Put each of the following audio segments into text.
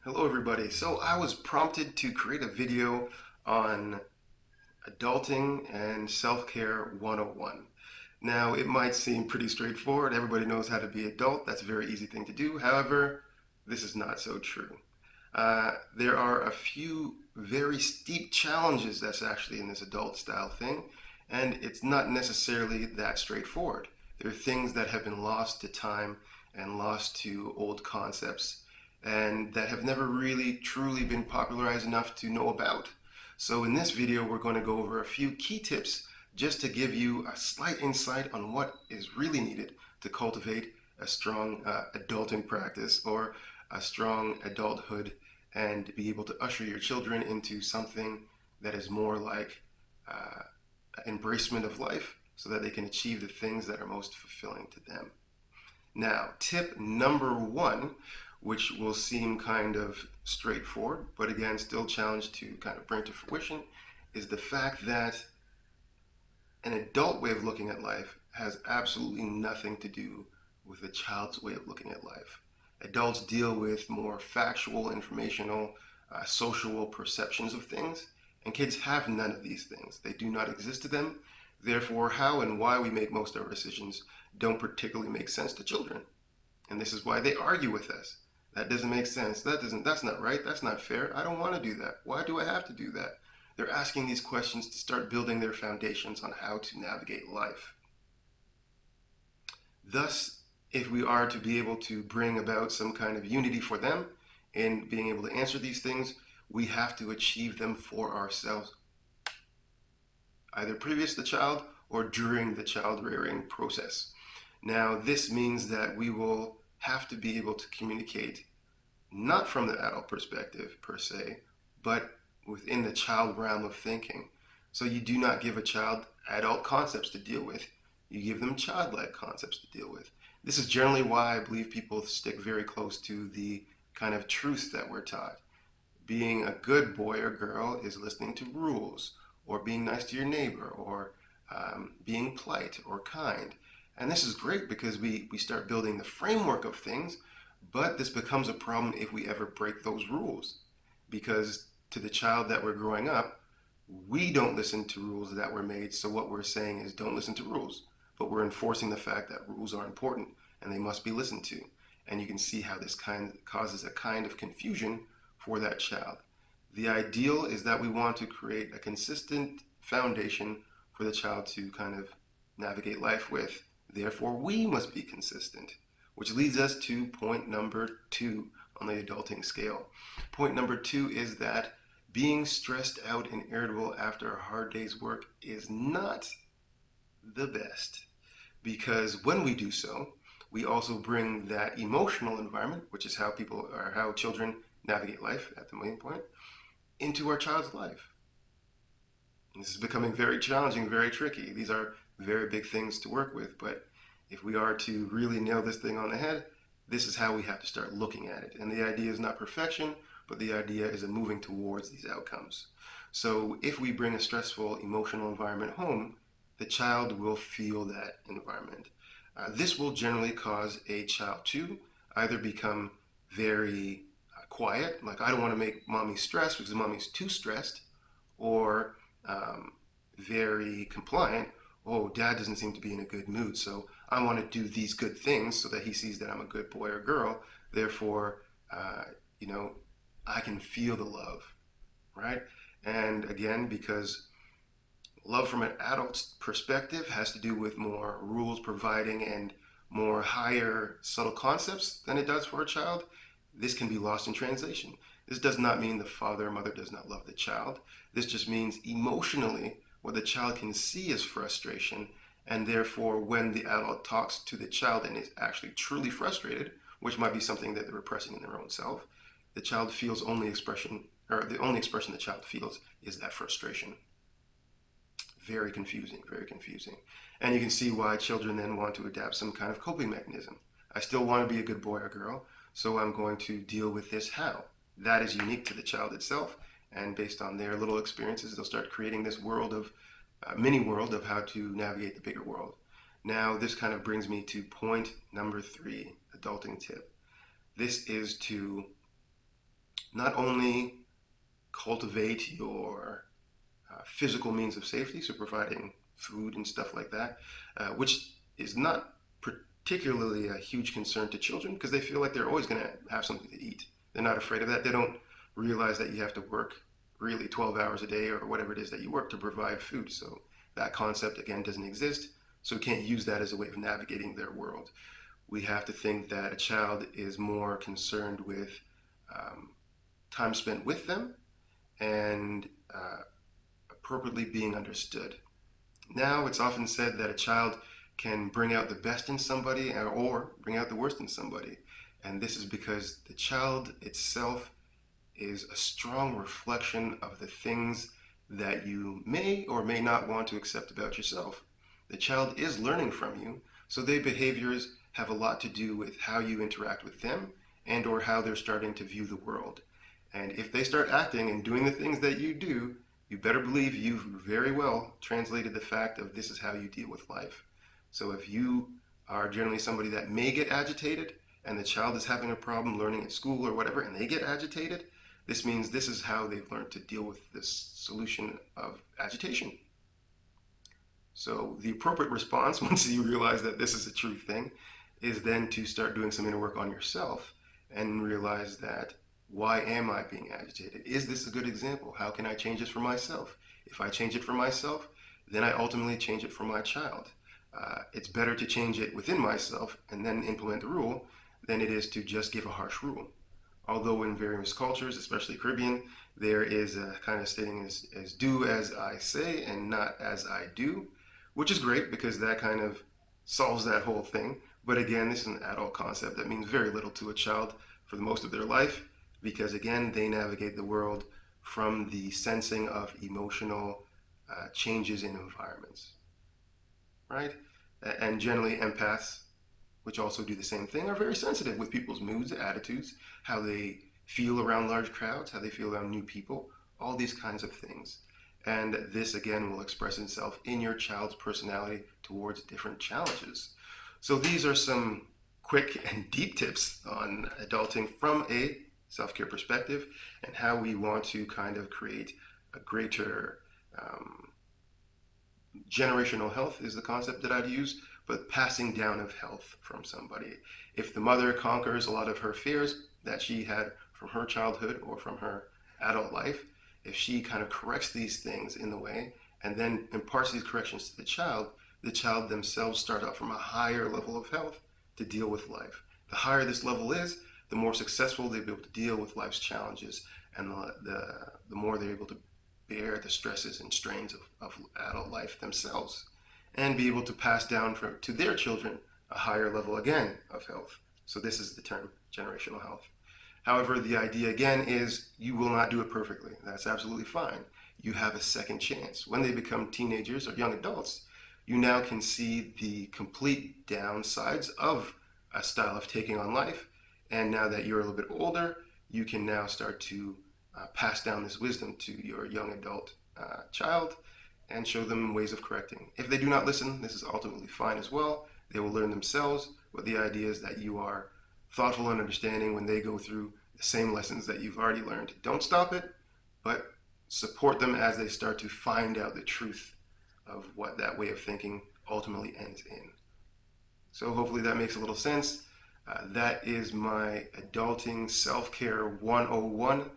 Hello everybody. So I was prompted to create a video on adulting and self-care 101. Now it might seem pretty straightforward. Everybody knows how to be adult. That's a very easy thing to do. However, this is not so true. There are a few very steep challenges that's actually in this adult style thing, and it's not necessarily that straightforward. There are things that have been lost to time and lost to old concepts and that have never really truly been popularized enough to know about. So in this video, we're going to go over a few key tips just to give you a slight insight on what is really needed to cultivate a strong adulting practice or a strong adulthood and be able to usher your children into something that is more like embracement of life so that they can achieve the things that are most fulfilling to them. Now, tip number one, which will seem kind of straightforward, but again, still challenge to kind of bring to fruition, is the fact that an adult way of looking at life has absolutely nothing to do with a child's way of looking at life. Adults deal with more factual, informational, social perceptions of things, and kids have none of these things. They do not exist to them. Therefore, how and why we make most of our decisions don't particularly make sense to children. And this is why they argue with us. That doesn't make sense. That's not right. That's not fair. I don't want to do that. Why do I have to do that? They're asking these questions to start building their foundations on how to navigate life. Thus, if we are to be able to bring about some kind of unity for them in being able to answer these things, we have to achieve them for ourselves, either previous to the child or during the child rearing process. Now, this means that we will have to be able to communicate not from the adult perspective per se, but within the child realm of thinking. So you do not give a child adult concepts to deal with, you give them childlike concepts to deal with. This is generally why I believe people stick very close to the kind of truths that we're taught. Being a good boy or girl is listening to rules, or being nice to your neighbor, or being polite or kind. And this is great because we start building the framework of things, but this becomes a problem if we ever break those rules. Because to the child that we're growing up, we don't listen to rules that were made, so what we're saying is don't listen to rules. But we're enforcing the fact that rules are important and they must be listened to. And you can see how this kind causes a kind of confusion for that child. The ideal is that we want to create a consistent foundation for the child to kind of navigate life with. Therefore, we must be consistent, which leads us to point number two on the adulting scale. Point number two is that being stressed out and irritable after a hard day's work is not the best, because when we do so, we also bring that emotional environment, which is how children navigate life at the main point, into our child's life. And this is becoming very challenging, very tricky. These are very big things to work with, but if we are to really nail this thing on the head, this is how we have to start looking at it. And the idea is not perfection, but the idea is a moving towards these outcomes. So if we bring a stressful emotional environment home, the child will feel that environment. This will generally cause a child to either become very quiet, like I don't want to make mommy stressed because mommy's too stressed, or very compliant. Oh, dad doesn't seem to be in a good mood, so I want to do these good things so that he sees that I'm a good boy or girl. Therefore, uh, you know, I can feel the love, right? And again, because love from an adult's perspective has to do with more rules providing and more higher subtle concepts than it does for a child, this can be lost in translation. This does not mean the father or mother does not love the child. This just means emotionally what the child can see is frustration, and therefore when the adult talks to the child and is actually truly frustrated, which might be something that they're repressing in their own self, the child feels only expression, or the only expression the child feels is that frustration. Very confusing, very confusing. And you can see why children then want to adapt some kind of coping mechanism. I still want to be a good boy or girl, so I'm going to deal with this how. That is unique to the child itself, and based on their little experiences, they'll start creating this world of, mini world of how to navigate the bigger world. Now, this kind of brings me to point number three, adulting tip. This is to not only cultivate your physical means of safety, so providing food and stuff like that, which is not particularly a huge concern to children because they feel like they're always going to have something to eat. They're not afraid of that. They don't realize that you have to work really 12 hours a day or whatever it is that you work to provide food. So that concept, again, doesn't exist. So we can't use that as a way of navigating their world. We have to think that a child is more concerned with time spent with them and appropriately being understood. Now, it's often said that a child can bring out the best in somebody or bring out the worst in somebody. And this is because the child itself is a strong reflection of the things that you may or may not want to accept about yourself. The child is learning from you, so their behaviors have a lot to do with how you interact with them and or how they're starting to view the world. And if they start acting and doing the things that you do, you better believe you've very well translated the fact of this is how you deal with life. So if you are generally somebody that may get agitated and the child is having a problem learning at school or whatever and they get agitated, this means this is how they've learned to deal with this solution of agitation. So the appropriate response, once you realize that this is a true thing, is then to start doing some inner work on yourself and realize that, why am I being agitated? Is this a good example? How can I change this for myself? If I change it for myself, then I ultimately change it for my child. It's better to change it within myself and then implement the rule than it is to just give a harsh rule. Although in various cultures, especially Caribbean, there is a kind of stating as do as I say and not as I do, which is great because that kind of solves that whole thing. But again, this is an adult concept that means very little to a child for the most of their life because, again, they navigate the world from the sensing of emotional changes in environments, right? And generally empaths, which also do the same thing, are very sensitive with people's moods, attitudes, how they feel around large crowds, how they feel around new people, all these kinds of things. And this, again, will express itself in your child's personality towards different challenges. So these are some quick and deep tips on adulting from a self-care perspective and how we want to kind of create a greater generational health is the concept that I'd use, but passing down of health from somebody. If the mother conquers a lot of her fears that she had from her childhood or from her adult life, if she kind of corrects these things in the way and then imparts these corrections to the child themselves start out from a higher level of health to deal with life. The higher this level is, the more successful they'll be able to deal with life's challenges and the more they're able to bear the stresses and strains of adult life themselves and be able to pass down to their children a higher level again of health. So this is the term generational health. However, the idea again is you will not do it perfectly. That's absolutely fine. You have a second chance. When they become teenagers or young adults, you now can see the complete downsides of a style of taking on life. And now that you're a little bit older, you can now start to pass down this wisdom to your young adult child and show them ways of correcting. If they do not listen, this is ultimately fine as well. They will learn themselves, but the idea is that you are thoughtful and understanding when they go through the same lessons that you've already learned. Don't stop it, but support them as they start to find out the truth of what that way of thinking ultimately ends in. So hopefully that makes a little sense. That is my Adulting Self-Care 101.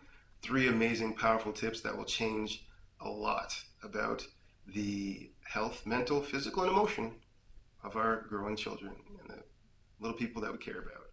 3 amazing, powerful tips that will change a lot about the health, mental, physical, and emotion of our growing children and the little people that we care about.